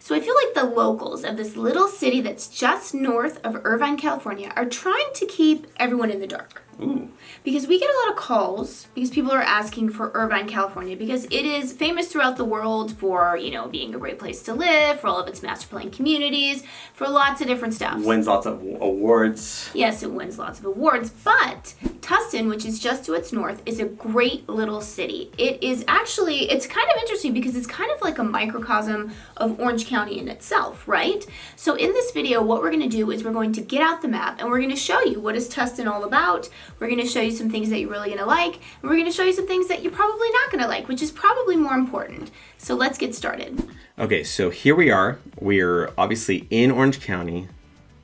So I feel like the locals of this little city that's just north of Irvine, California are trying to keep everyone in the dark. Ooh. Because we get a lot of calls because people are asking for Irvine, California, because it is famous throughout the world for, being a great place to live, for all of its master plan communities, for lots of different stuff. Wins lots of awards. Yes, it wins lots of awards, but Tustin, which is just to its north, is a great little city. It's kind of interesting because it's kind of like a microcosm of Orange County in itself, right? So in this video, what we're going to do is we're going to get out the map and we're going to show you what is Tustin all about. We're going to show you some things that you're really going to like, and we're going to show you some things that you're probably not going to like, which is probably more important. So let's get started. Okay, so here we are. We're obviously in Orange County,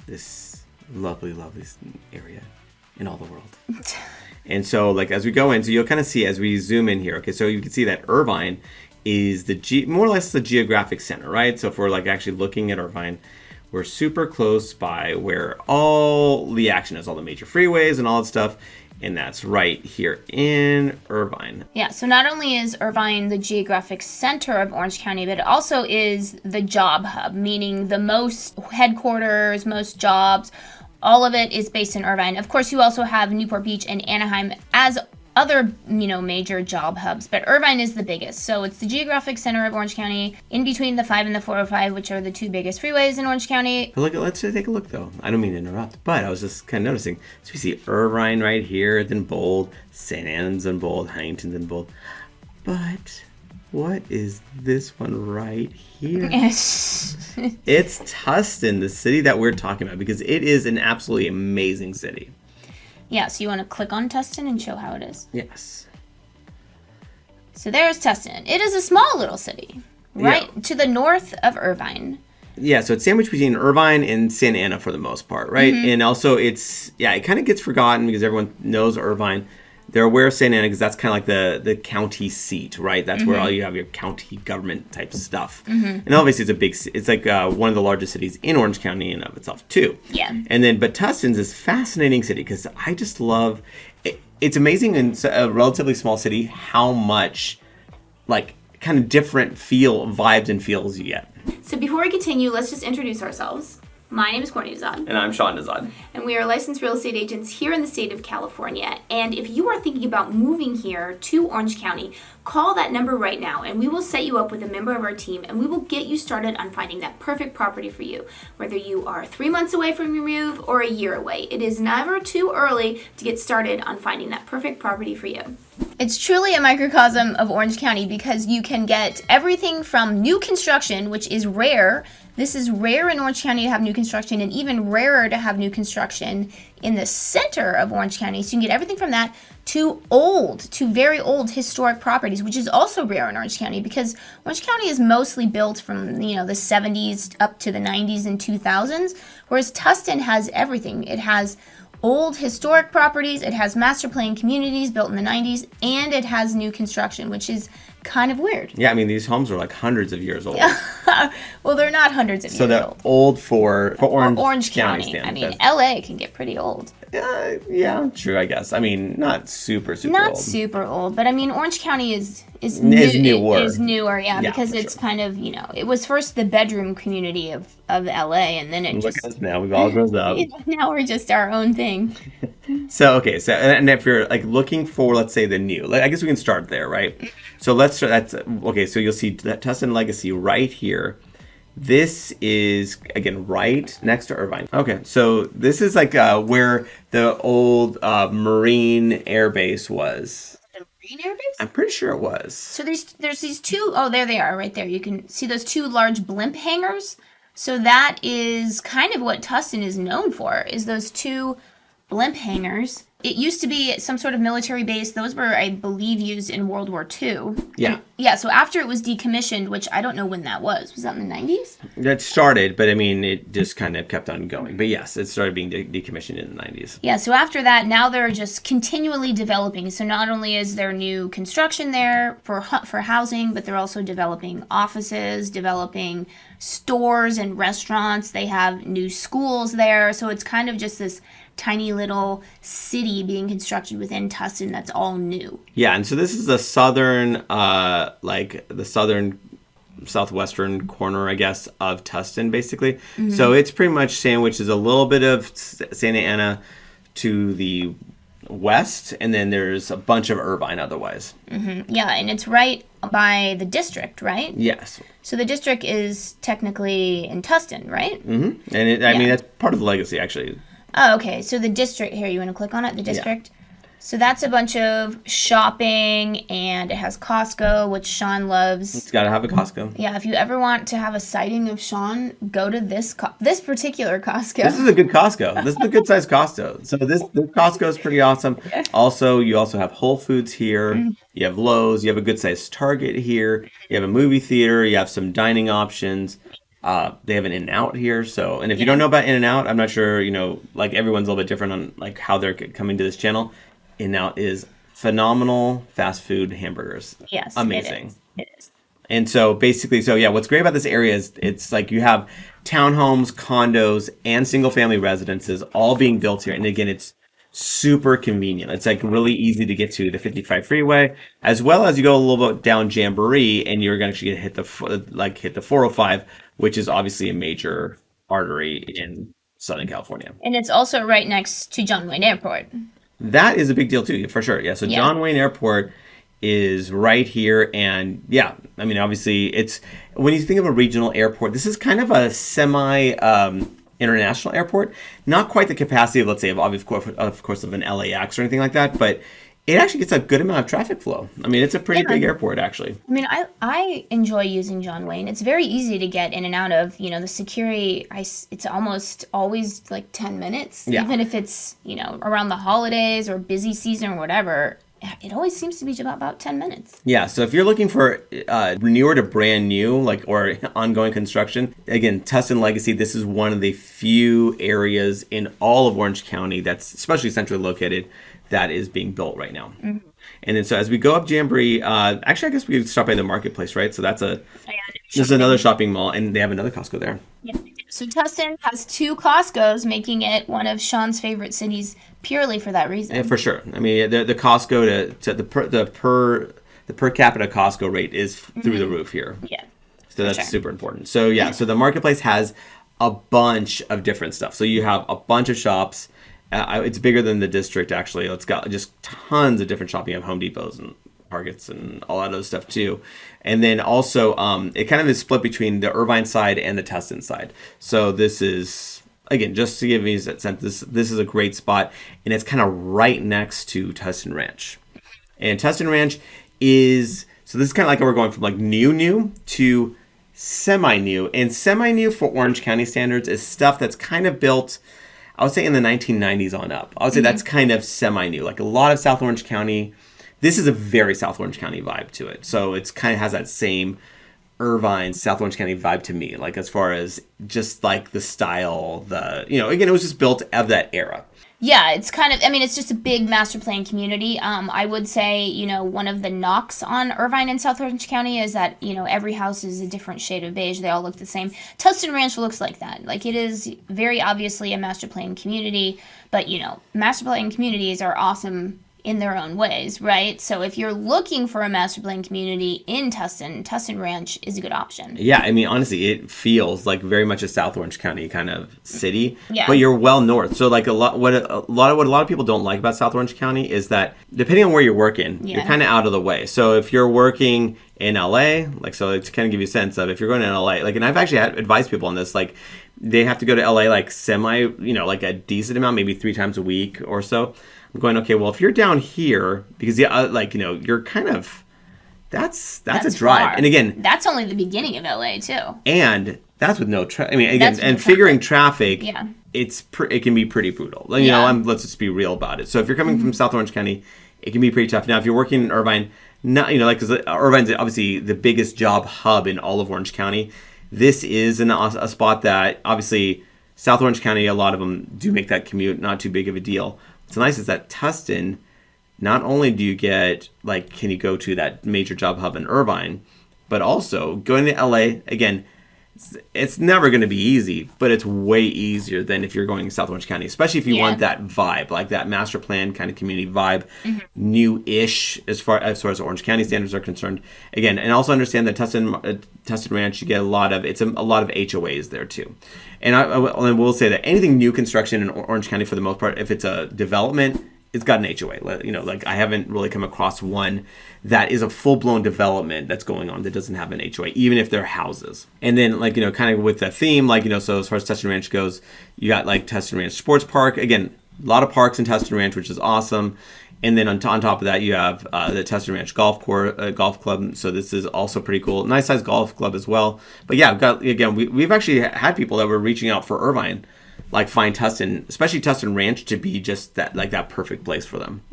this lovely, lovely area in all the world. And so, as we go in, so you'll kind of see as we zoom in here. Okay, so you can see that Irvine is more or less the geographic center, right? So if we're actually looking at Irvine, we're super close by where all the action is, all the major freeways and all that stuff. And that's right here in Irvine. Yeah, so not only is Irvine the geographic center of Orange County, but it also is the job hub, meaning the most headquarters, most jobs, all of it is based in Irvine. Of course, you also have Newport Beach and Anaheim as other, major job hubs, but Irvine is the biggest. So it's the geographic center of Orange County, in between the 5 and the 405, which are the two biggest freeways in Orange County. But let's take a look though. I don't mean to interrupt, but I was just kind of noticing. So we see Irvine right here, in bold, St. Anne's in bold, Huntington's in bold. But what is this one right here? It's Tustin, the city that we're talking about, because it is an absolutely amazing city. Yeah, so you want to click on Tustin and show how it is? Yes. So there's Tustin. It is a small little city, right to the north of Irvine. Yeah, so it's sandwiched between Irvine and Santa Ana for the most part, right? Mm-hmm. And also it kind of gets forgotten because everyone knows Irvine. They're aware of Santa Ana because that's kind of like the county seat, right? That's where all you have your county government type stuff. Mm-hmm. And obviously it's like one of the largest cities in Orange County in of itself too. Yeah. And then, but Tustin's this fascinating city because I just love, it's amazing in a relatively small city how much kind of different vibes and feels you get. So before we continue, let's just introduce ourselves. My name is Dezahd. And I'm Dezahd. And we are licensed real estate agents here in the state of California. And if you are thinking about moving here to Orange County, call that number right now and we will set you up with a member of our team and we will get you started on finding that perfect property for you. Whether you are 3 months away from your move or a year away, it is never too early to get started on finding that perfect property for you. It's truly a microcosm of Orange County because you can get everything from new construction, which is rare. This is rare in Orange County to have new construction, and even rarer to have new construction in the center of Orange County. So you can get everything from that to very old historic properties, which is also rare in Orange County because Orange County is mostly built from, the 70s up to the 90s and 2000s, whereas Tustin has everything. It has old historic properties, it has master plan communities built in the 90s, and it has new construction, which is kind of weird. Yeah, I mean, these homes are hundreds of years old. Well, they're not hundreds of years old. So they're old for Orange County. I mean, LA can get pretty old. Yeah, true, I guess. I mean, not super old. Not super old, but I mean, Orange County is newer, yeah, because it's kind of, it was first the bedroom community of LA, and then Look at us now, we've all grown up. Now we're just our own thing. So if you're looking for, let's say, the new, I guess we can start there, right? So let's start, so you'll see that Tustin Legacy right here. This is, again, right next to Irvine. Okay, so this is where the old Marine Air Base was. The Marine Air Base? I'm pretty sure it was. So there's these two, there they are right there. You can see those two large blimp hangars. So that is kind of what Tustin is known for, is those two blimp hangars. It used to be some sort of military base. Those were, I believe, used in World War II. Yeah. So after it was decommissioned, which I don't know when that was. Was that in the 90s? It started, but I mean, it just kind of kept on going. But yes, it started being decommissioned in the 90s. Yeah, so after that, now they're just continually developing. So not only is there new construction there for housing, but they're also developing offices, developing stores and restaurants. They have new schools there. So it's kind of just this tiny little city being constructed within Tustin that's all new. Yeah, and so this is the southern, southwestern corner, I guess, of Tustin, basically. So it's pretty much sandwiches a little bit of Santa Ana to the west, and then there's a bunch of Irvine otherwise. Yeah, and it's right by the district, right? Yes. So the district is technically in Tustin, right? And I mean, that's part of the legacy, actually. Oh, okay. So the district, here, you want to click on it? The district? So that's a bunch of shopping, and it has Costco, which Sean loves. It's got to have a Costco. Yeah, if you ever want to have a sighting of Sean, go to this particular Costco. This is a good Costco. This is a good sized Costco. So this Costco is pretty awesome. Also, you also have Whole Foods here. You have Lowe's. You have a good sized Target here. You have a movie theater. You have some dining options. They have an In-N-Out here. So, and if you don't know about In-N-Out, I'm not sure, like everyone's a little bit different on like how they're coming to this channel. In-N-Out is phenomenal fast food hamburgers. Yes, amazing. It is. And so basically, what's great about this area is it's like you have townhomes, condos, and single family residences all being built here. And again, it's super convenient. It's like really easy to get to the 55 freeway, as well as you go a little bit down Jamboree, and you're going to actually hit the 405, which is obviously a major artery in Southern California. And it's also right next to John Wayne Airport. That is a big deal too, for sure. Yeah. So John Wayne Airport is right here, and yeah, I mean, obviously, it's when you think of a regional airport, this is kind of a semi international airport. Not quite the capacity of, let's say, of course, of an LAX or anything like that, but it actually gets a good amount of traffic flow. I mean, it's a pretty big airport, actually. I mean, I enjoy using John Wayne. It's very easy to get in and out of. The security, it's almost always like 10 minutes. Yeah. Even if it's, around the holidays or busy season or whatever, it always seems to be about 10 minutes. Yeah, so if you're looking for newer to brand new, or ongoing construction, again, Tustin Legacy, this is one of the few areas in all of Orange County that's especially centrally located that is being built right now. And then so as we go up Jamboree, actually I guess we could stop by the marketplace, right? So this is another shopping mall, and they have another Costco there. Yeah. So Tustin has 2 Costcos, making it one of Sean's favorite cities purely for that reason. Yeah, for sure. I mean, the Costco to the per capita Costco rate is through the roof here. Yeah. So that's super important. So yeah, so the marketplace has a bunch of different stuff. So you have a bunch of shops. It's bigger than the district, actually. It's got just tons of different shopping. You have Home Depots and Targets and all that other stuff too. And then also, it kind of is split between the Irvine side and the Tustin side. So this is, again, just to give you a sense, this is a great spot, and it's kind of right next to Tustin Ranch. And Tustin Ranch is, so this is kind of like we're going from like new to semi-new. And semi-new for Orange County standards is stuff that's kind of built, I would say, in the 1990s on up. I would say that's kind of semi-new. Like a lot of South Orange County, this is a very South Orange County vibe to it. So it's kind of has that same Irvine, South Orange County vibe to me. Like as far as just like the style, again, it was just built of that era. Yeah, it's kind of, it's just a big master plan community. I would say, one of the knocks on Irvine and South Orange County is that, every house is a different shade of beige. They all look the same. Tustin Ranch looks like that. Like, it is very obviously a master plan community, but, master plan communities are awesome in their own ways, right? So if you're looking for a master plan community in Tustin Ranch is a good option. Yeah, I mean, honestly, it feels like very much a South Orange County kind of city, yeah. But you're well north. So like a lot of people don't like about South Orange County is that depending on where you're working, you're kind of out of the way. So if you're working in LA, so to kind of give you a sense of if you're going to LA, and I've actually advised people on this, like they have to go to LA like semi, like a decent amount, maybe 3 times a week or so. I'm going, okay, well, if you're down here, because you're kind of, that's a drive. Far. And again, that's only the beginning of LA too. And that's with no traffic. I mean, again, and figuring traffic, yeah, it can be pretty brutal. Let's just be real about it. So if you're coming from South Orange County, it can be pretty tough. Now, if you're working in Irvine, because Irvine's obviously the biggest job hub in all of Orange County. This is a spot that obviously South Orange County, a lot of them do make that commute not too big of a deal. What's nice is that Tustin, not only do you get, can you go to that major job hub in Irvine, but also going to LA, again, it's never going to be easy, but it's way easier than if you're going South Orange County, especially if you want that vibe, like that master plan kind of community vibe, new-ish as far as Orange County standards are concerned. Again, and also understand that Tustin Ranch, you get a lot of HOAs there too. And I will say that anything new construction in Orange County, for the most part, if it's a development, it's got an HOA. You know, like I haven't really come across one that is a full-blown development that's going on that doesn't have an HOA, even if they're houses. And then, like, you know, kind of with the theme, like, you know, so as far as Tustin Ranch goes, you got like Tustin Ranch Sports Park. Again, a lot of parks in Tustin Ranch, which is awesome. And then on top of that, you have the Tustin Ranch Golf Club. So this is also pretty cool. Nice size golf club as well. But yeah, we've actually had people that were reaching out for Irvine, like find Tustin, especially Tustin Ranch, to be just that perfect place for them.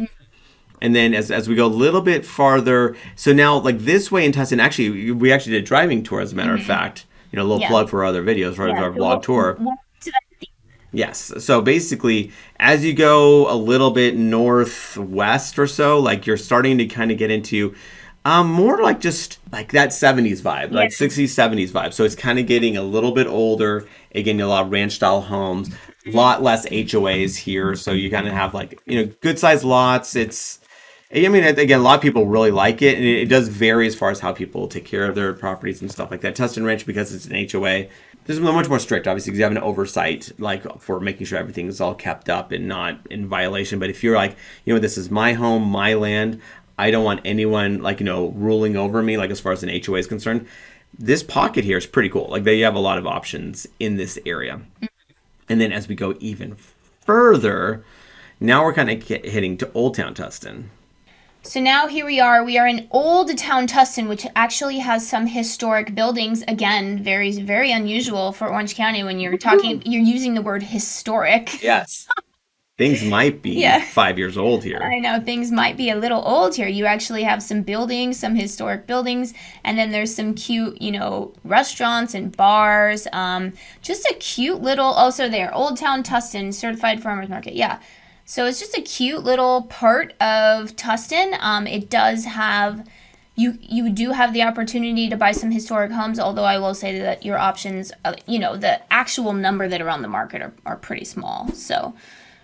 And then as we go a little bit farther, so now like this way in Tustin, actually we actually did a driving tour, as a matter of fact. You know, a little plug for our other videos, for our vlog tour. Yes. So basically, as you go a little bit northwest or so, like you're starting to kind of get into more like just like that 70s vibe, like 60s, 70s vibe. So it's kind of getting a little bit older. Again, a lot of ranch style homes, a lot less HOAs here. So you kind of have like, you know, good sized lots. I mean, again, a lot of people really like it, and it does vary as far as how people take care of their properties and stuff like that. Tustin Ranch, because it's an HOA, there's much more strict, obviously, because you have an oversight, like, for making sure everything is all kept up and not in violation. But if you're like, you know, this is my home, my land, I don't want anyone, like, you know, ruling over me, like, as far as an HOA is concerned, this pocket here is pretty cool. Like, they have a lot of options in this area. And then as we go even further, now we're kind of hitting to Old Town Tustin. So now here we are. We are in Old Town Tustin, which actually has some historic buildings. Again, very, very unusual for Orange County when you're using the word historic. Yes. Things might be 5 years old here. I know, things might be a little old here. You actually have some buildings, some historic buildings, and then there's some cute, you know, restaurants and bars. Just a cute little, also there, Old Town Tustin, Certified Farmers Market. Yeah. So it's just a cute little part of Tustin. It does have, you do have the opportunity to buy some historic homes, although I will say that your options, you know, the actual number that are on the market are pretty small. So,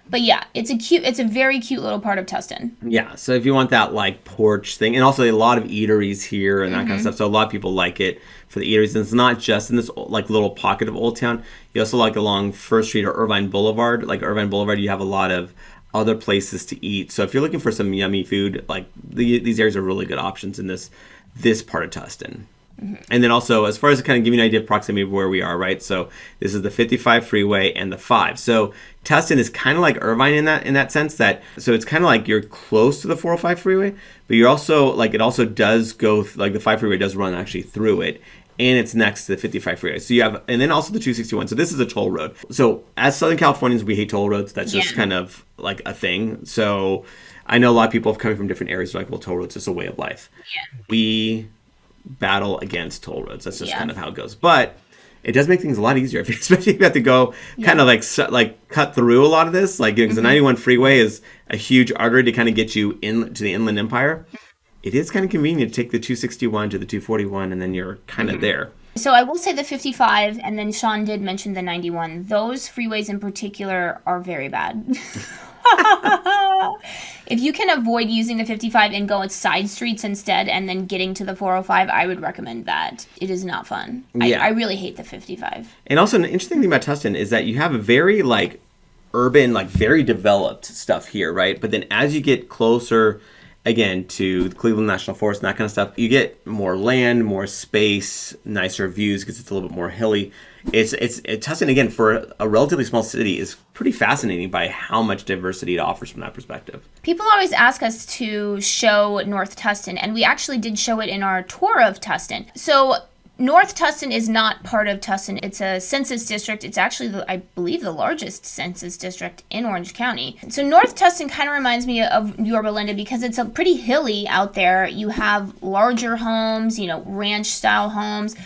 but yeah, it's a very cute little part of Tustin. Yeah. So if you want that like porch thing, and also a lot of eateries here and that kind of stuff. So a lot of people like it for the eateries. And it's not just in this like little pocket of Old Town. You also like along First Street or Irvine Boulevard. Like Irvine Boulevard, you have a lot of other places to eat. So if you're looking for some yummy food, like these areas are really good options in this part of Tustin. And then also, as far as kind of giving you an idea of proximity of where we are, right? So this is the 55 freeway and the 5. So Tustin is kind of like Irvine in that sense, that so it's kind of like you're close to the 405 freeway, but you're also like it also does go like the 5 freeway does run actually through it. And it's next to the 55 freeway. So you have, and then also the 261. So this is a toll road. So as Southern Californians, we hate toll roads. That's just kind of like a thing. So I know a lot of people coming from different areas are like, well, toll roads is a way of life. Yeah. We battle against toll roads. That's just kind of how it goes. But it does make things a lot easier, especially if you have to go kind of like cut through a lot of this. Like, because the 91 freeway is a huge artery to kind of get you to the Inland Empire. It is kind of convenient to take the 261 to the 241, and then you're kind of there. So I will say the 55, and then Sean did mention the 91. Those freeways in particular are very bad. If you can avoid using the 55 and go at side streets instead and then getting to the 405, I would recommend that. It is not fun. Yeah. I really hate the 55. And also an interesting thing about Tustin is that you have a very like urban, like very developed stuff here, right? But then as you get closer again to the Cleveland National Forest and that kind of stuff, you get more land, more space, nicer views because it's a little bit more hilly. It's Tustin, again, for a relatively small city, is pretty fascinating by how much diversity it offers from that perspective. People always ask us to show North Tustin, and we actually did show it in our tour of Tustin. So North Tustin is not part of Tustin. It's a census district. It's actually, I believe, the largest census district in Orange County. So North Tustin kind of reminds me of Yorba Linda because it's a pretty hilly out there. You have larger homes, ranch-style homes,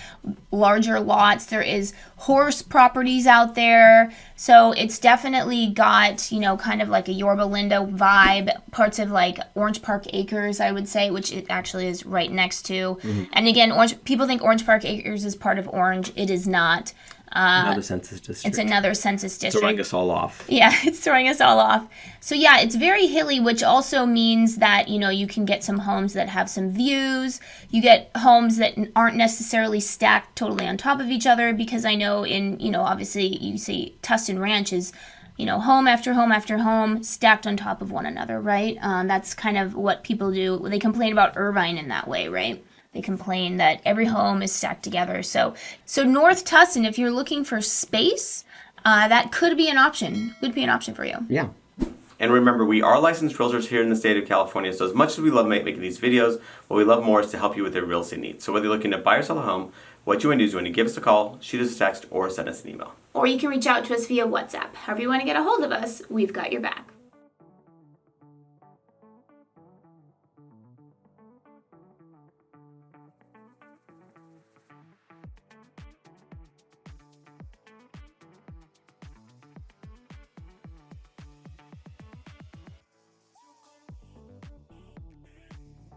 larger lots. There is horse properties out there. So it's definitely got, you know, kind of like a Yorba Linda vibe, parts of like Orange Park Acres, I would say, which it actually is right next to. And again, people think Orange Park Acres is part of Orange. It is not. Another census district. It's another census district. Throwing us all off. Yeah, it's throwing us all off. So yeah, it's very hilly, which also means that, you know, you can get some homes that have some views. You get homes that aren't necessarily stacked totally on top of each other, because I know in, you know, obviously you see Tustin Ranch is, you know, home after home after home stacked on top of one another, right? That's kind of what people do. They complain about Irvine in that way, right? They complain that every home is stacked together. So North Tustin, if you're looking for space, that could be an option. Could be an option for you. Yeah. And remember, we are licensed realtors here in the state of California, so as much as we love making these videos, what we love more is to help you with your real estate needs. So whether you're looking to buy or sell a home, what you want to do is you want to give us a call, shoot us a text, or send us an email. Or you can reach out to us via WhatsApp. However you want to get a hold of us, we've got your back.